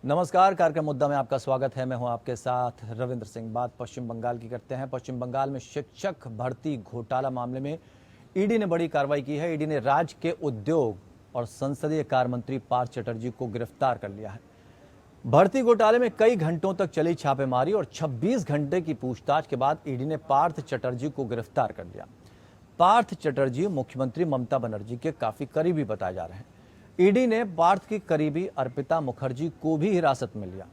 नमस्कार, कार्यक्रम मुद्दा में आपका स्वागत है। मैं हूं आपके साथ रविंद्र सिंह। बात पश्चिम बंगाल की करते हैं। पश्चिम बंगाल में शिक्षक भर्ती घोटाला मामले में ईडी ने बड़ी कार्रवाई की है। ईडी ने राज्य के उद्योग और संसदीय कार्य मंत्री पार्थ चटर्जी को गिरफ्तार कर लिया है। भर्ती घोटाले में कई घंटों तक चली छापेमारी और 26 घंटे की पूछताछ के बाद ईडी ने पार्थ चटर्जी को गिरफ्तार कर लिया। पार्थ चटर्जी मुख्यमंत्री ममता बनर्जी के काफी करीबी बताए जा रहे हैं। ईडी ने पार्थ की करीबी अर्पिता मुखर्जी को भी हिरासत में लिया।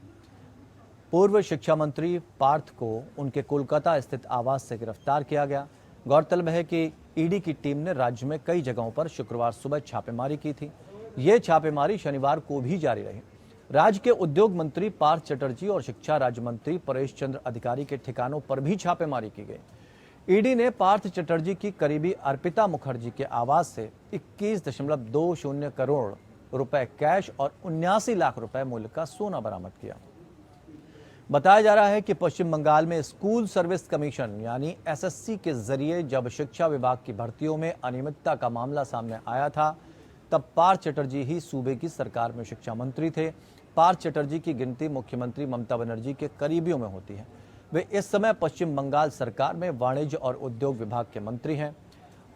पूर्व शिक्षा मंत्री पार्थ को उनके कोलकाता स्थित आवास से गिरफ्तार किया गया। गौरतलब है कि ईडी की टीम ने राज्य में कई जगहों पर शुक्रवार सुबह छापेमारी की थी। ये छापेमारी शनिवार को भी जारी रही। राज्य के उद्योग मंत्री पार्थ चटर्जी और शिक्षा राज्य मंत्री परेश चंद्र अधिकारी के ठिकानों पर भी छापेमारी की गई। ईडी ने पार्थ चटर्जी की करीबी अर्पिता मुखर्जी के आवास से 21.20 करोड़ रुपए कैश और 79 लाख रुपए मूल्य का सोना बरामद किया। बताया जा रहा है कि पश्चिम बंगाल में स्कूल सर्विस कमीशन यानी एसएससी के जरिए जब शिक्षा विभाग की भर्तियों में अनियमितता का मामला सामने आया था, तब पार्थ चटर्जी ही सूबे की सरकार में शिक्षा मंत्री थे। पार्थ चटर्जी की गिनती मुख्यमंत्री ममता बनर्जी के करीबियों में होती है। वे इस समय पश्चिम बंगाल सरकार में वाणिज्य और उद्योग विभाग के मंत्री हैं।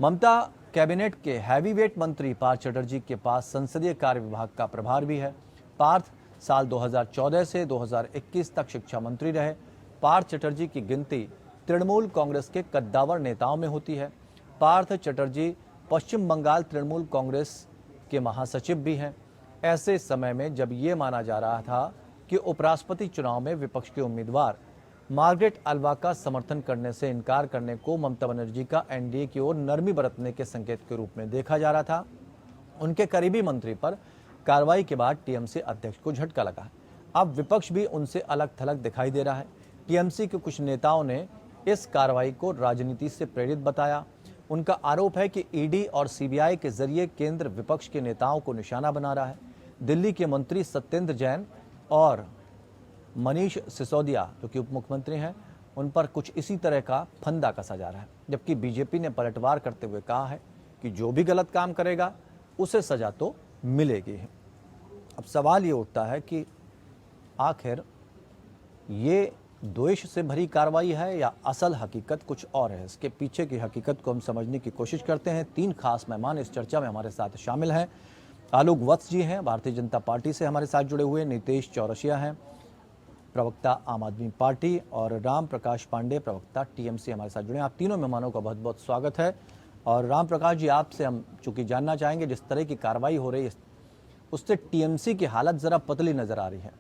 ममता कैबिनेट के हैवीवेट मंत्री पार्थ चटर्जी के पास संसदीय कार्य विभाग का प्रभार भी है। पार्थ साल 2014 से 2021 तक शिक्षा मंत्री रहे। पार्थ चटर्जी की गिनती तृणमूल कांग्रेस के कद्दावर नेताओं में होती है। पार्थ चटर्जी पश्चिम बंगाल तृणमूल कांग्रेस के महासचिव भी हैं। ऐसे समय में जब ये माना जा रहा था कि उपराष्ट्रपति चुनाव में विपक्ष के उम्मीदवार मार्गरेट अल्वा का समर्थन करने से इनकार करने को ममता बनर्जी का एनडीए की ओर नरमी बरतने के संकेत के रूप में देखा जा रहा था, उनके करीबी मंत्री पर कार्रवाई के बाद टीएमसी अध्यक्ष को झटका लगा है। अब विपक्ष भी उनसे अलग थलग दिखाई दे रहा है। टीएमसी के कुछ नेताओं ने इस कार्रवाई को राजनीति से प्रेरित बताया। उनका आरोप है कि ईडी और सीबीआई के जरिए केंद्र विपक्ष के नेताओं को निशाना बना रहा है। दिल्ली के मंत्री सत्येंद्र जैन और मनीष सिसोदिया, जो कि उप मुख्यमंत्री हैं, उन पर कुछ इसी तरह का फंदा कसा जा रहा है। जबकि बीजेपी ने पलटवार करते हुए कहा है कि जो भी गलत काम करेगा उसे सजा तो मिलेगी ही। अब सवाल ये उठता है कि आखिर ये द्वेष से भरी कार्रवाई है या असल हकीकत कुछ और है। इसके पीछे की हकीकत को हम समझने की कोशिश करते हैं। 3 खास मेहमान इस चर्चा में हमारे साथ शामिल हैं। आलोक वत्स जी हैं, भारतीय जनता पार्टी से हमारे साथ जुड़े हुए। नीतेश चौरसिया हैं, प्रवक्ता आम आदमी पार्टी, और राम प्रकाश पांडे, प्रवक्ता टीएमसी हमारे साथ जुड़े। आप तीनों मेहमानों का बहुत बहुत स्वागत है। और राम प्रकाश जी, आपसे हम चूंकि जानना चाहेंगे, जिस तरह की कार्रवाई हो रही है उससे टीएमसी की हालत जरा पतली नजर आ रही है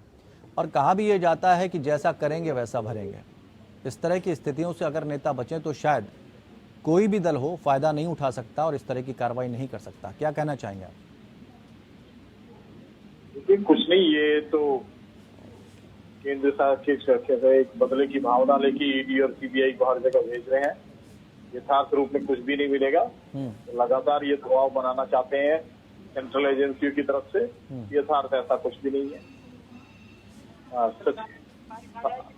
और कहा भी ये जाता है कि जैसा करेंगे वैसा भरेंगे। इस तरह की स्थितियों से अगर नेता बचें तो शायद कोई भी दल हो फायदा नहीं उठा सकता और इस तरह की कार्रवाई नहीं कर सकता। क्या कहना चाहेंगे आप? कुछ नहीं, ये तो केंद्र शासित एक बदले की भावना लेके ईडी और सीबीआई को हर जगह भेज रहे हैं। यथार्थ रूप में कुछ भी नहीं मिलेगा। लगातार ये दबाव बनाना चाहते हैं सेंट्रल एजेंसियों की तरफ से। यथार्थ ऐसा कुछ भी नहीं है। सच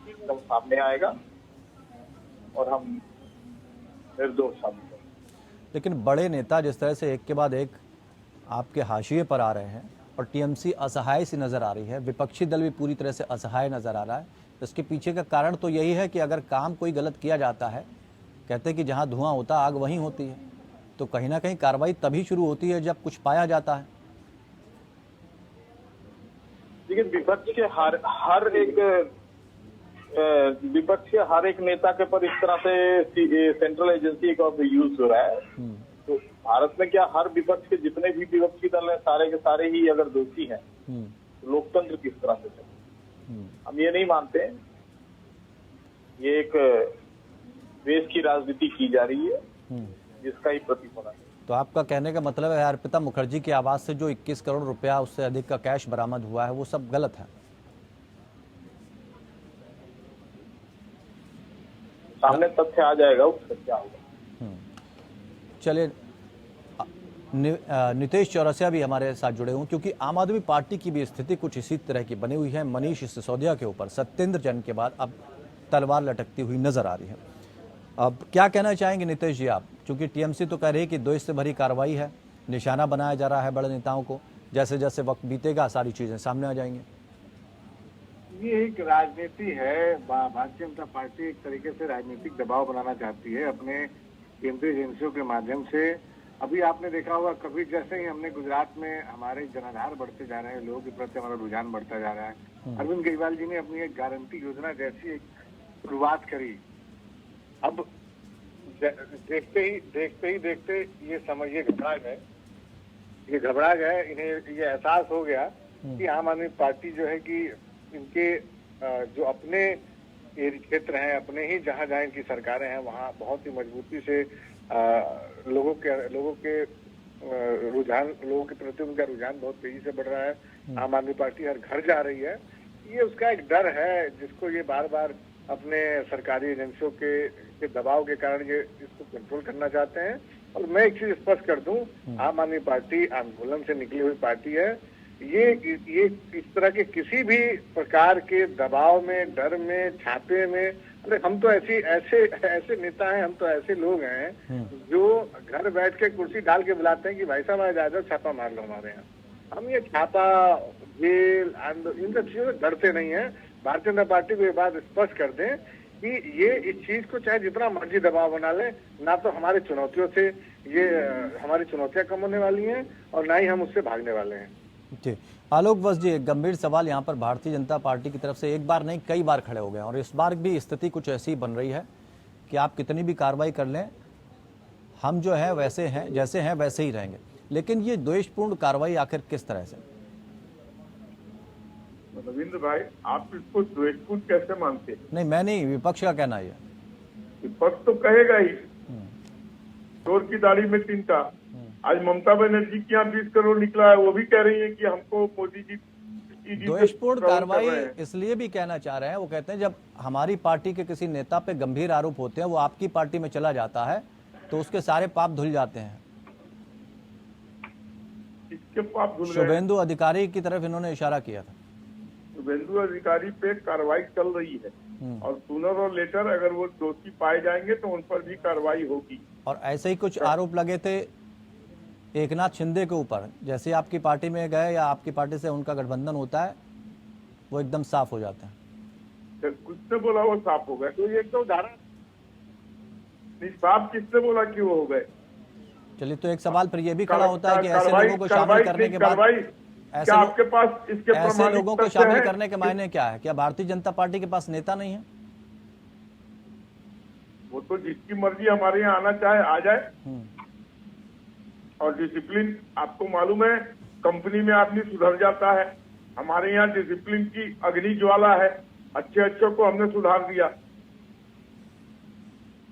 एकदम सामने आएगा और हम निर्दोष साबित करेंगे। लेकिन बड़े नेता जिस तरह से एक के बाद एक आपके हाशिए पर आ रहे हैं और टीएमसी असहाय सी नजर आ रही है, विपक्षी दल भी पूरी तरह से असहाय नजर आ रहा है, इसके पीछे का कारण तो यही है कि अगर काम कोई गलत किया जाता है, कहते हैं कि जहां धुआं होता आग वहीं होती है, तो कहीं ना कहीं कार्रवाई तभी शुरू होती है जब कुछ पाया जाता है। लेकिन विपक्ष के हर एक नेता के पर इस तरह से सेंट्रल एजेंसी का यूज हो रहा है। तो भारत में क्या हर विपक्ष के जितने भी विपक्षी दल हैं सारे के सारे ही अगर दोषी हैं तो लोकतंत्र किस तरह से चले? हम ये नहीं मानते। ये एक देश की राजनीति की जा रही है जिसका ही प्रतिफल है। तो आपका कहने का मतलब है अर्पिता मुखर्जी के आवास से जो 21 करोड़ रुपया उससे अधिक का कैश बरामद हुआ है वो सब गलत है? सामने तथ्य आ जाएगा उससे क्या होगा। चलिए, नीतेश चौरसिया भी हमारे साथ जुड़े हुए, क्योंकि आम आदमी पार्टी की भी स्थिति कुछ इसी तरह की बनी हुई है। मनीष सिसोदिया के ऊपर सत्येंद्र जैन के बाद अब तलवार लटकती हुई नजर आ रही है। अब क्या कहना चाहेंगे नीतेश जी आप? क्योंकि टीएमसी तो कह रही है कि द्वेष से भरी कार्रवाई है, निशाना बनाया जा रहा है बड़े नेताओं को, जैसे जैसे वक्त बीतेगा सारी चीजें सामने आ जाएंगी। ये एक राजनीति है। भारतीय जनता पार्टी एक तरीके से राजनीतिक दबाव बनाना चाहती है अपने केंद्रीय एजेंसियों के माध्यम से। अभी आपने देखा होगा, कभी जैसे ही हमने गुजरात में हमारे जनाधार बढ़ते जा रहे हैं, लोगों के प्रति हमारा रुझान बढ़ता जा रहा है, अरविंद केजरीवाल जी ने अपनी एक गारंटी योजना जैसी एक शुरुआत करी। अब देखते ही ये समझिए घबरा गए, इन्हें ये एहसास हो गया कि आम आदमी पार्टी जो है कि इनके जो अपने क्षेत्र हैं, अपने ही जहां जहां इनकी सरकारें हैं, वहां बहुत ही मजबूती से लोगों के रुझान, लोगों के प्रति उनका रुझान बहुत तेजी से बढ़ रहा है। आम आदमी पार्टी हर घर जा रही है। ये उसका एक डर है जिसको ये बार बार अपने सरकारी एजेंसियों के दबाव के कारण ये इसको कंट्रोल करना चाहते हैं। और मैं एक चीज स्पष्ट कर दूं, आम आदमी पार्टी आंदोलन से निकली हुई पार्टी है। ये इस तरह के किसी भी प्रकार के दबाव में, डर में, छापे में, अरे हम तो ऐसे नेता हैं, हम तो ऐसे लोग हैं जो घर बैठ के कुर्सी डाल के बुलाते हैं कि भाई साहब आज आ जाओ, छापा मार लो हमारे यहाँ। हम ये छापा, जेल, आंदोलन, इन सब चीजों से डरते नहीं है। भारतीय जनता पार्टी को ये बात स्पष्ट कर दें कि ये इस चीज को चाहे जितना मर्जी दबाव बना ले, ना तो हमारी चुनौतियों से हमारी चुनौतियां कम होने वाली हैं और ना ही हम उससे भागने वाले हैं। जी, आलोक बस जी, एक गंभीर सवाल यहाँ पर भारतीय जनता पार्टी की तरफ से एक बार नहीं कई बार खड़े हो गए और इस बार भी स्थिति कुछ ऐसी बन रही है कि आप कितनी भी कार्रवाई कर लें, हम जो है वैसे हैं, जैसे हैं वैसे ही रहेंगे। लेकिन ये द्वेषपूर्ण कार्रवाई आखिर किस तरह से? रविंद्र भाई, आप इसको द्वेषपूर्ण कैसे मानते हैं? नहीं, मैं नहीं, विपक्ष का कहना है। विपक्ष तो कहेगा ही, चोर की दाढ़ी में चिंता। आज ममता बनर्जी के यहाँ 20 करोड़ निकला है, वो भी कह रही है कि हमको मोदी जी द्वेषपूर्ण कार्रवाई इसलिए भी कहना चाह रहे हैं। वो कहते हैं जब हमारी पार्टी के किसी नेता पे गंभीर आरोप होते हैं, वो आपकी पार्टी में चला जाता है तो उसके सारे पाप धुल जाते हैं। इसके पाप धुल गए। शुभेंदु अधिकारी की तरफ इन्होंने इशारा किया था। शुभेंदु अधिकारी पे कार्रवाई चल रही है और सूनर और लेटर अगर वो दोषी पाए जाएंगे तो उन पर भी कार्रवाई होगी। और ऐसे ही कुछ आरोप लगे थे एकनाथ शिंदे के ऊपर, जैसे आपकी पार्टी में गए या आपकी पार्टी से उनका गठबंधन होता है, वो एकदम साफ हो जाते हैं। किसने बोला वो साफ हो गए? तो ये तो उदाहरण साफ किसने बोला कि वो हो गए? चलिए, तो एक सवाल फिर ये भी खड़ा होता है कि ऐसे लोगों को शामिल करने के बाद क्या आपके पास इसके ऐसे लोगों को शामिल करने के मायने क्या है? क्या भारतीय जनता पार्टी के पास नेता नहीं है? वो तो जिसकी मर्जी हमारे यहाँ आना चाहे आ जाए। और डिसिप्लिन आपको मालूम है, कंपनी में आदमी सुधर जाता है। हमारे यहाँ डिसिप्लिन की अग्नि ज्वाला है, अच्छे को हमने सुधार दिया।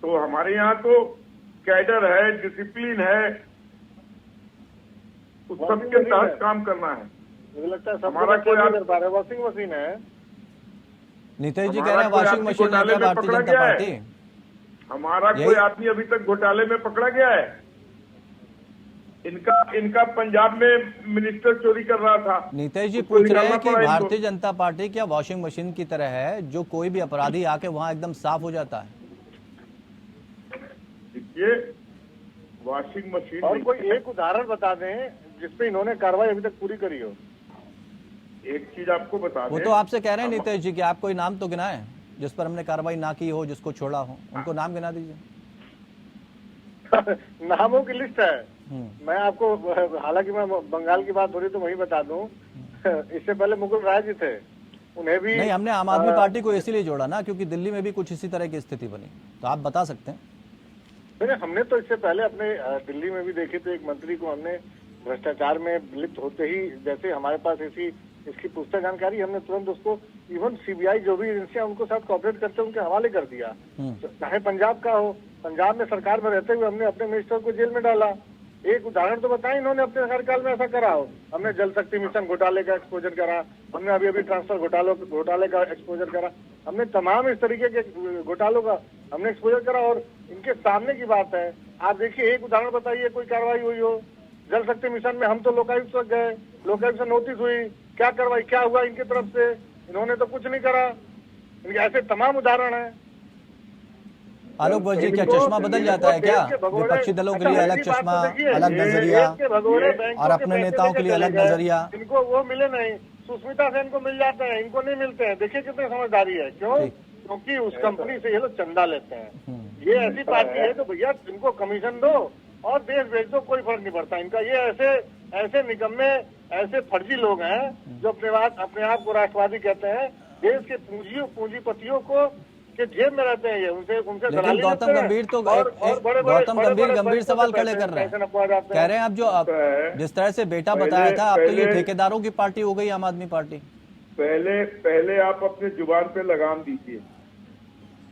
तो हमारे यहाँ तो कैडर है, डिसिप्लिन है, उस सबके तहत काम करना है। मुझे लगता है हमारा कोई वॉशिंग मशीन है। नीतीश जी कह रहे हैं वॉशिंग मशीन है भारतीय जनता पार्टी। हमारा कोई आदमी अभी तक घोटाले में पकड़ा गया है? इनका पंजाब में मिनिस्टर चोरी कर रहा था। नीतीश जी पूछ रहे हैं कि भारतीय जनता पार्टी क्या वॉशिंग मशीन की तरह है, जो कोई भी अपराधी आके वहां एकदम साफ हो जाता है? देखिए, वॉशिंग मशीन और कोई एक उदाहरण बता दें जिसपे इन्होंने कार्रवाई अभी तक पूरी करी हो। एक चीज आपको बता दें, वो तो आपसे कह रहे हैं नीतीश जी कि आप कोई नाम तो गिनाएं जिस पर हमने कार्रवाई ना की हो, जिसको छोड़ा हो, उनको नाम गिना दीजिए। नामों की लिस्ट है। मैं आपको, हालांकि मैं बंगाल की बात हो रही तो वही बता दूं, इससे पहले मुकुल राय जी थे, उन्हें भी नहीं, हमने आम आदमी पार्टी को इसीलिए जोड़ा ना क्योंकि दिल्ली में भी कुछ इसी तरह की स्थिति बनी, तो आप बता सकते हैं। हमने तो इससे पहले अपने दिल्ली में भी देखे थे, एक मंत्री को हमने भ्रष्टाचार में लिप्त होते ही, जैसे हमारे पास इसकी पुस्तक जानकारी, हमने तुरंत उसको, इवन सीबीआई जो भी एजेंसियां उनको साथ कॉपरेट करते उनके हवाले कर दिया। चाहे पंजाब का हो, पंजाब में सरकार में रहते हुए हमने अपने मिनिस्टर को जेल में डाला। एक उदाहरण तो बताएं इन्होंने अपने कार्यकाल में ऐसा करा हो। हमने जल शक्ति मिशन घोटाले का एक्सपोजर करा, हमने अभी ट्रांसफर घोटाले का एक्सपोजर करा, हमने तमाम इस तरीके के घोटालों का हमने एक्सपोजर करा और इनके सामने की बात है। आप देखिए, एक उदाहरण बताइए कोई कार्रवाई हुई हो। जल शक्ति मिशन में हम तो लोकायुक्त तक गए, लोकायुक्त से नोटिस हुई, क्या कार्रवाई, क्या हुआ इनकी तरफ से? इन्होंने तो कुछ नहीं करा। इनके ऐसे तमाम उदाहरण हैं। आलोक वर्ष जी, क्या चश्मा बदल जाता है क्या? विपक्षी दलों के लिए अलग चश्मा, अलग नजरिया, और अपने नेताओं के लिए अलग नजरिया। इनको वो मिले नहीं, सुष्मिता सेन को मिल जाते हैं, इनको नहीं मिलते हैं। देखिए कितनी समझदारी है। क्यों? क्योंकि उस कंपनी से ये लोग चंदा लेते हैं। ये ऐसी पार्टी है तो भैया इनको कमीशन दो और देश बेच दो, कोई फर्क नहीं पड़ता इनका। ये ऐसे निकम्मे, ऐसे फर्जी लोग हैं जो अपने आप को राष्ट्रवादी कहते हैं। देश के पूंजीपतियों को के जेब में रहते हैं ये, उनसे लेकिन गौतम गंभीर तो गौतम गंभीर सवाल खड़े कर रहे हैं। कह रहे हैं आप जिस तरह से बेटा बताया था, अब तो ये ठेकेदारों की पार्टी हो गई आम आदमी पार्टी। पहले आप अपने जुबान पे लगाम दीजिए।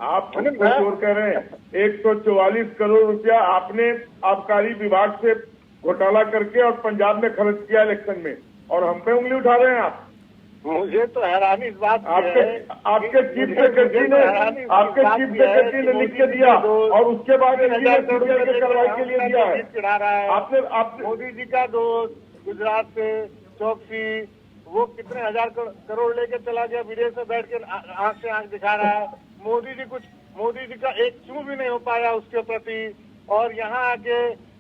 आप हमको चोर कह रहे हैं। 144 करोड़ रुपया आपने आबकारी विभाग से घोटाला करके और पंजाब में खर्च किया इलेक्शन में, और हम पे उंगली उठा रहे हैं आप। मुझे तो हैरानी इस बात आपके चीफ सेक्रेटरी ने लिख के दिया और उसके बाद कार्रवाई के लिए दिया है। चढ़ा रहा है आपने मोदी जी का दोस्त गुजरात से चौकसी, वो कितने हजार करोड़ लेके चला गया, विदेश में बैठ के आंख से आंख दिखा रहा है। मोदी जी का एक चूं भी नहीं हो पाया उसके प्रति। और यहाँ आके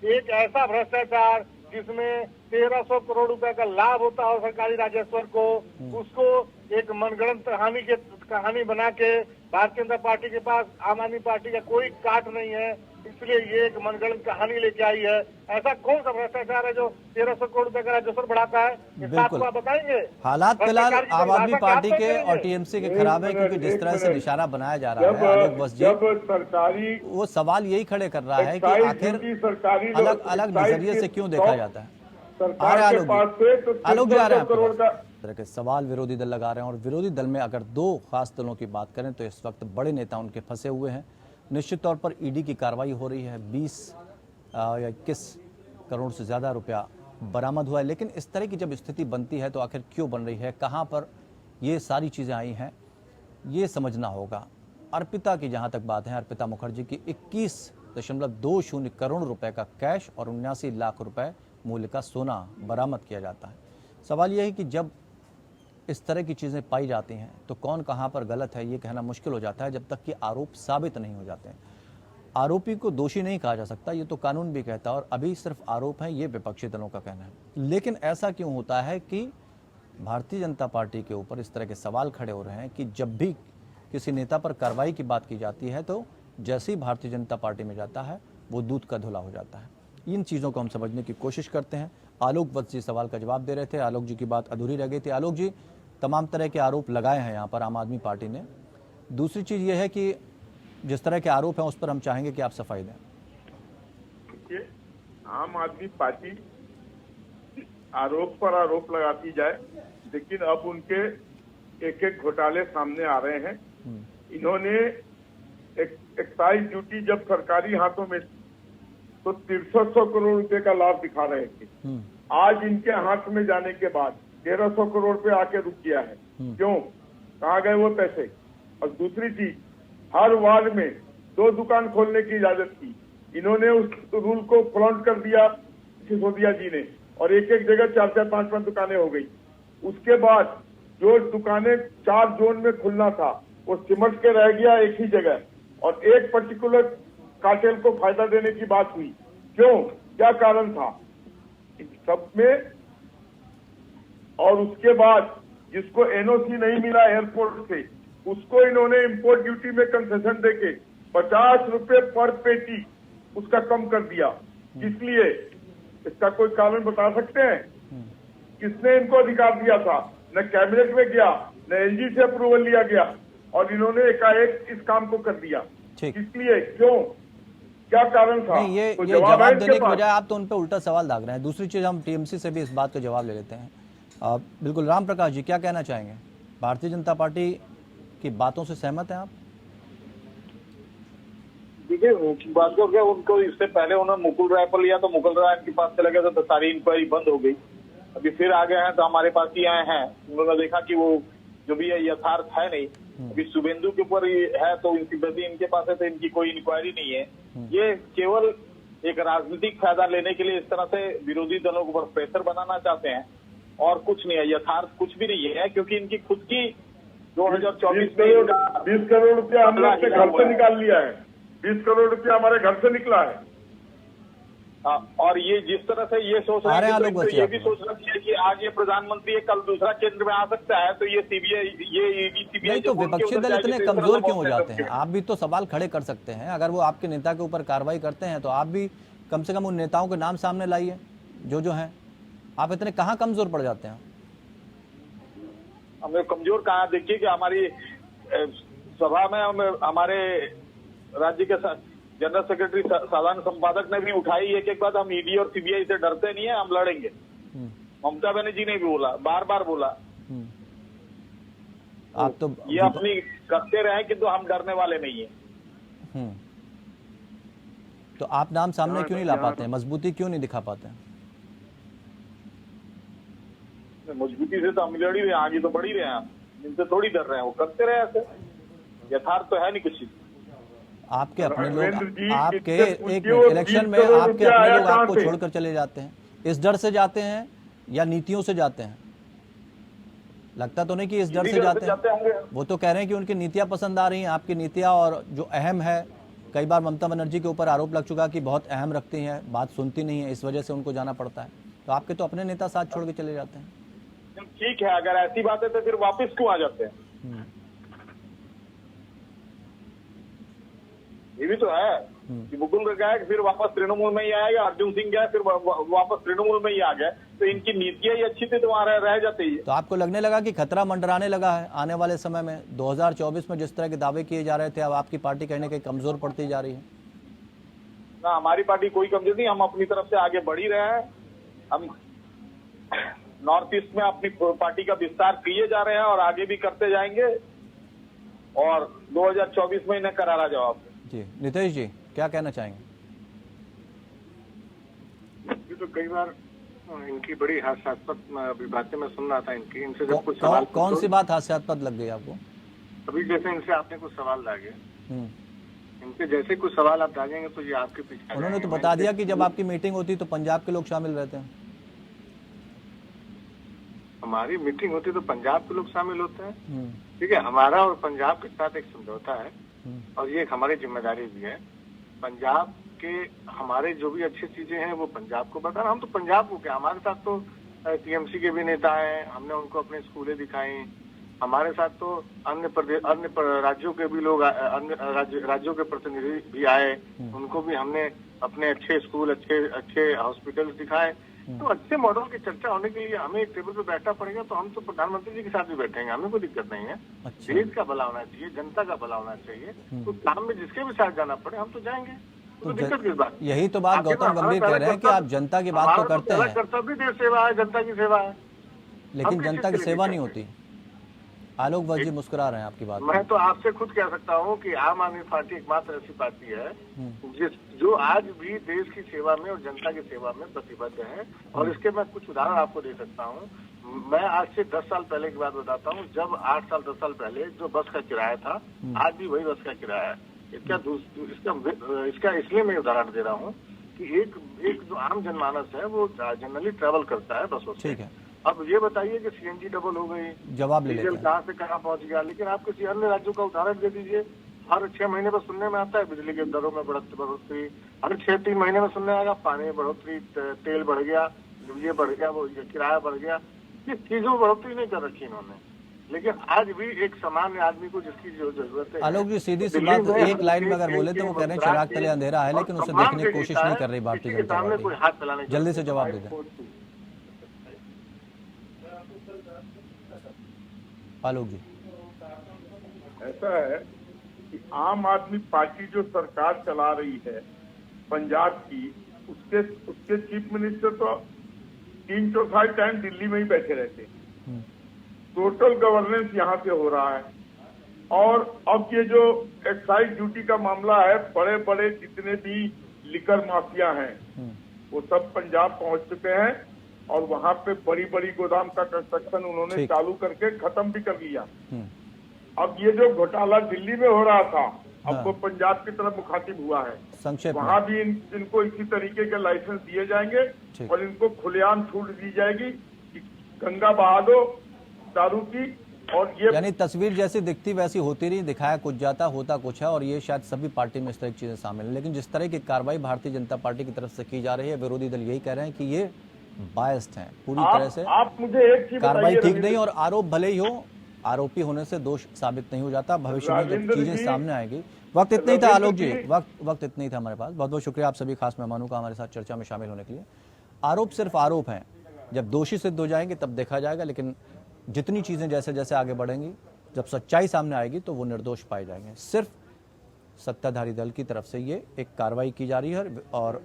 एक ऐसा भ्रष्टाचार जिसमें 1300 करोड़ रुपए का लाभ होता है सरकारी राजस्व को, उसको एक मनगढ़ंत कहानी बना के भारतीय जनता पार्टी के पास आम आदमी पार्टी का कोई काट नहीं है, इसलिए ये एक मनगढ़ंत कहानी लेके आई है। ऐसा कौन सा भ्रष्टाचार है जो 1300 करोड़ रुपए का राजस्व बढ़ाता है? इस बात को आप बताएंगे? हालात फिलहाल आम आदमी पार्टी के और टीएमसी के खराब है, क्योंकि जिस तरह से निशाना बनाया जा रहा है आलोक वर्ष जी, सरकारी वो सवाल यही खड़े कर रहा है कि आखिर अलग अलग नजरिए से क्यों देखा जाता है। आलोक जी आ रहे हैं। तरह के सवाल विरोधी दल लगा रहे हैं, और विरोधी दल में अगर दो खास दलों की बात करें तो इस वक्त बड़े नेता उनके फंसे हुए हैं। निश्चित तौर पर ईडी की कार्रवाई हो रही है, 20 या 21 करोड़ से ज़्यादा रुपया बरामद हुआ है। लेकिन इस तरह की जब स्थिति बनती है तो आखिर क्यों बन रही है, कहाँ पर ये सारी चीज़ें आई हैं, ये समझना होगा। अर्पिता की जहाँ तक बात है, अर्पिता मुखर्जी की 21.20 करोड़ रुपए का कैश और 79 लाख रुपए मूल्य का सोना बरामद किया जाता है। सवाल यह है कि जब इस तरह की चीज़ें पाई जाती हैं तो कौन कहाँ पर गलत है ये कहना मुश्किल हो जाता है, जब तक कि आरोप साबित नहीं हो जाते हैं। आरोपी को दोषी नहीं कहा जा सकता, ये तो कानून भी कहता है, और अभी सिर्फ आरोप है, ये विपक्षी दलों का कहना है। लेकिन ऐसा क्यों होता है कि भारतीय जनता पार्टी के ऊपर इस तरह के सवाल खड़े हो रहे हैं कि जब भी किसी नेता पर कार्रवाई की बात की जाती है तो जैसे ही भारतीय जनता पार्टी में जाता है वो दूध का धुला हो जाता है। इन चीज़ों को हम समझने की कोशिश करते हैं। आलोक वर्ष जी सवाल का जवाब दे रहे थे, आलोक जी की बात अधूरी रह गई थी। आलोक जी, तमाम तरह के आरोप लगाए हैं यहाँ पर आम आदमी पार्टी ने। दूसरी चीज़ ये है कि जिस तरह के आरोप हैं उस पर हम चाहेंगे कि आप सफाई दें। देखिए, आम आदमी पार्टी आरोप पर आरोप लगाती जाए, लेकिन अब उनके एक एक घोटाले सामने आ रहे हैं। इन्होंने एक्साइज ड्यूटी जब सरकारी हाथों में तो 300 करोड़ रुपए का लाभ दिखा रहे थे। आज इनके हाथ में जाने के बाद 1300 करोड़ पे आके रुक गया है। क्यों? कहाँ गए वो पैसे? और दूसरी चीज, हर वार्ड में 2 दुकान खोलने की इजाजत की, इन्होंने उस रूल को फ्लॉन्ट कर दिया सिसोदिया जी ने, और एक एक जगह 4-4, 5-5 दुकानें हो गई। उसके बाद जो दुकानें 4 जोन में खुलना था वो सिमट के रह गया एक ही जगह, और एक पर्टिकुलर कार्टेल को फायदा देने की बात हुई। क्यों? क्या कारण था इन सब में? और उसके बाद जिसको एनओसी नहीं मिला एयरपोर्ट से, उसको इन्होंने इंपोर्ट ड्यूटी में कंसेशन देके 50 रुपए पर पेटी उसका कम कर दिया। इसलिए इसका कोई कारण बता सकते हैं? किसने इनको अधिकार दिया था? न कैबिनेट में गया, न एलजी से अप्रूवल लिया गया, और इन्होंने एकाएक इस काम को कर दिया। इसलिए क्यों? क्या कारण था? नहीं, ये जवाब देने की बजाय आप तो उन पे उल्टा सवाल दाग रहे हैं। दूसरी चीज, हम टीएमसी से भी इस बात का जवाब ले लेते हैं। बिल्कुल, राम प्रकाश जी क्या कहना चाहेंगे? भारतीय जनता पार्टी की बातों से सहमत हैं आप? देखिए, उनकी बात को क्या, उनको इससे पहले उन्होंने मुकुल राय पर लिया तो मुकुल राय के पास चले गए तो सारी इंक्वायरी बंद हो गई। अभी फिर आ गए हैं तो हमारे पास ही आए हैं। उन्होंने देखा कि वो जो भी है यथार्थ है नहीं। अभी शुभेंदु के ऊपर है तो इनके पास है तो इनकी कोई इंक्वायरी नहीं है। ये केवल एक राजनीतिक फायदा लेने के लिए इस तरह से विरोधी दलों के ऊपर प्रेशर बनाना चाहते हैं, और कुछ नहीं है। यथार्थ कुछ भी नहीं है, क्योंकि इनकी खुद की 2024 में 20 करोड़ रुपया हमने अपने घर से निकाल लिया है। 20 करोड़ रुपया हमारे घर से निकला है। और ये जिस तरह से ये सोच रहे हैं, तो इनको ये भी सोचना चाहिए कि आज ये प्रधानमंत्री है, कल दूसरा केंद्र में आ सकता है, तो ये सीबीआई, ये ईडी सीबीआई तो विपक्षी दल इतने कमजोर क्यों हो जाते हैं? आप भी तो सवाल खड़े कर सकते हैं। अगर वो आपके नेता के ऊपर कार्रवाई करते हैं तो आप भी कम से कम उन नेताओं के नाम सामने लाइए जो हैं। आप इतने कहाँ कमजोर पड़ जाते हैं? हमें कमजोर कहाँ? देखिए कि हमारी सभा में हमारे राज्य के जनरल सेक्रेटरी, साधारण संपादक ने भी उठाई एक बात, हम ईडी और सीबीआई से डरते नहीं है, हम लड़ेंगे। ममता बनर्जी ने भी बोला, बार बार बोला। आप तो ये अपनी करते रहे, किंतु हम डरने वाले नहीं है। तो आप नाम सामने क्यों नहीं ला पाते हैं? मजबूती क्यों नहीं दिखा पाते हैं? मजबूती से तो हम लड़ ही रहे हैं, आगे तो बढ़ ही रहे हैं, इनसे थोड़ी डर रहे हैं। वो करते रहे ऐसे, यथार्थ तो है नहीं कुछ। आपके अपने लोग, आपके एक पूछिए, इलेक्शन में 20 करोड़ आपके रुपया अपने आया लोग कहाँ आपको से? छोड़कर चले जाते हैं। इस डर से जाते हैं या नीतियों से जाते हैं? लगता तो नहीं कि इस डर से जाते हैं। वो तो कह रहे हैं कि उनकी नीतियां पसंद आ रही हैं, आपकी नीतियां, और जो अहम है, कई बार ममता बनर्जी के ऊपर आरोप लग चुका कि बहुत अहम रखती हैं, बात सुनती नहीं है, इस वजह से उनको जाना पड़ता है। तो आपके तो अपने नेता साथ छोड़ के चले जाते हैं। ठीक है, अगर ऐसी बात है तो फिर वापस क्यों आ जाते हैं? ये भी तो है कि मुकुल गया फिर वापस तृणमूल में ही आएगा, अर्जुन सिंह गया फिर वापस तृणमूल में ही आ गया, तो इनकी नीतियां ही अच्छी थी तो वहां रह जाते ही। तो आपको लगने लगा कि खतरा मंडराने लगा है आने वाले समय में? 2024 में जिस तरह के दावे किए जा रहे थे, अब आपकी पार्टी कहीं ना कहीं कमजोर पड़ती जा रही है। ना, हमारी पार्टी कोई कमजोर नहीं, हम अपनी तरफ से आगे बढ़ ही रहे हैं। हम नॉर्थ ईस्ट में अपनी पार्टी का विस्तार किए जा रहे हैं और आगे भी करते जाएंगे, और 2024 में इन्हें करारा जवाब। जी नितेश जी, क्या कहना चाहेंगे? ये तो कई बार इनकी बड़ी हास्यास्पद बातें मैं सुन रहा था इनकी। इनसे जब कुछ सवाल कौन सी बात हास्यास्पद लग गई आपको? अभी जैसे इनसे आपने कुछ सवाल दागे, इनके जैसे कुछ सवाल आप दागेंगे तो ये आपके पीछे। उन्होंने तो बता दिया कि जब आपकी मीटिंग होती तो पंजाब के लोग शामिल रहते हैं। हमारी मीटिंग होती तो पंजाब के लोग शामिल होते हैं। ठीक है, हमारा और पंजाब के साथ एक समझौता है, और ये एक हमारी जिम्मेदारी भी है। पंजाब के हमारे जो भी अच्छी चीजें हैं वो पंजाब को बताना। हम तो पंजाब को क्या, हमारे साथ तो टीएमसी के भी नेता हैं, हमने उनको अपने स्कूलें दिखाई। हमारे साथ तो अन्य राज्यों के भी लोग, अन्य राज्यों के प्रतिनिधि भी आए, उनको भी हमने अपने अच्छे स्कूल, अच्छे हॉस्पिटल दिखाए। तो अच्छे मॉडल की चर्चा होने के लिए हमें एक टेबल पे बैठना पड़ेगा, तो हम तो प्रधानमंत्री जी के साथ भी बैठेंगे, हमें कोई दिक्कत नहीं है। अच्छा। देश का भला होना चाहिए, जनता का भला होना चाहिए, तो काम में जिसके भी साथ जाना पड़े हम तो जाएंगे। तो दिक्कत किस बात? यही तो बात गौतम गंभीर कह रहे हैं कि आप जनता की बात तो करते हैं, कर्तव्य देश सेवा है, जनता की सेवा है, लेकिन जनता की सेवा नहीं होती। आलोक वर्मा जी मुस्कुरा रहे हैं आपकी बात। मैं तो आपसे खुद कह सकता हूँ कि आम आदमी पार्टी एकमात्र ऐसी पार्टी है जो आज भी देश की सेवा में और जनता की सेवा में प्रतिबद्ध है। और इसके मैं कुछ उदाहरण आपको दे सकता हूँ। मैं आज से 10 साल पहले की बात बताता हूँ। जब 8 साल 10 साल पहले जो बस का किराया था, आज भी वही बस का किराया है। इसका इसलिए मैं उदाहरण दे रहा हूँ कि एक जो आम जनमानस है वो जनरली ट्रेवल करता है बसों से। ठीक है, अब ये बताइए कि सीएनजी डबल हो गई, जवाब ले लेते हैं। कहाँ से कहाँ पहुंच गया। लेकिन आप किसी अन्य राज्यों का उदाहरण दे दीजिए, हर 6 महीने में सुनने में आता है बिजली के दरों में बढ़ोतरी, हर 6-3 महीने में सुनने आएगा पानी में बढ़ोतरी, तेल बढ़ गया, ये बढ़ गया, वो किराया बढ़ गया। ये चीजों में बढ़ोतरी नहीं कर रखी इन्होंने। लेकिन आज भी एक सामान्य आदमी को जिसकी जो जरूरत है। आलोक जी, सीधी सी बात, एक लाइन में अगर बोले तो वो कह रहे हैं चिराग तले अंधेरा है, लेकिन उसे देखने की कोशिश नहीं कर रही भारतीय जनता पार्टी। जल्दी से जवाब दे दें आलोक जी। ऐसा है कि आम आदमी पार्टी जो सरकार चला रही है पंजाब की, उसके चीफ मिनिस्टर तो 3/4 टाइम दिल्ली में ही बैठे रहते हैं। टोटल गवर्नेंस यहाँ से हो रहा है। और अब ये जो एक्साइज ड्यूटी का मामला है, बड़े बड़े जितने भी लिकर माफिया हैं वो सब पंजाब पहुंच चुके हैं, और वहां पे बड़ी बड़ी गोदाम का कंस्ट्रक्शन उन्होंने चालू करके खत्म भी कर लिया। अब ये जो घोटाला दिल्ली में हो रहा था, अब वो पंजाब की तरफ मुखातिब हुआ है। संक्षेप वहां भी इनको इसी तरीके के लाइसेंस दिए जाएंगे और इनको खुलेआम छूट दी जाएगी कि गंगा बहा दो दारू की, और ये यानी तस्वीर जैसी दिखती वैसी होती नहीं, दिखाया कुछ जाता, होता कुछ है, और ये शायद सभी पार्टी में इस तरह की चीजें शामिल हैं। लेकिन जिस तरह की कार्रवाई भारतीय जनता पार्टी की तरफ से की जा रही है, विरोधी दल यही कह रहे हैं कि ये बायस्ड हैं पूरी तरह से, आप मुझे एक चीज कार्रवाई बताइए ठीक नहीं। और आरोप भले ही हो, आरोपी होने से दोष साबित नहीं हो जाता। भविष्य में जब रविंद्र चीजें जी, सामने आएगी। वक्त इतना ही था रविंद्र आलोक जी, जी, वक्त इतना ही था हमारे पास। बहुत बहुत शुक्रिया आप सभी खास मेहमानों का हमारे साथ चर्चा में शामिल होने के लिए। आरोप सिर्फ आरोप हैं, जब दोषी सिद्ध हो जाएंगे तब देखा जाएगा। लेकिन जितनी चीजें जैसे जैसे आगे बढ़ेंगी, जब सच्चाई सामने आएगी तो वो निर्दोष पाए जाएंगे। सिर्फ सत्ताधारी दल की तरफ से ये एक कार्रवाई की जा रही है और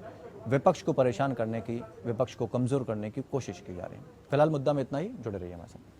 विपक्ष को परेशान करने की, विपक्ष को कमजोर करने की कोशिश की जा रही है। फिलहाल मुद्दा में इतना ही, जुड़े रहिए हमारे साथ।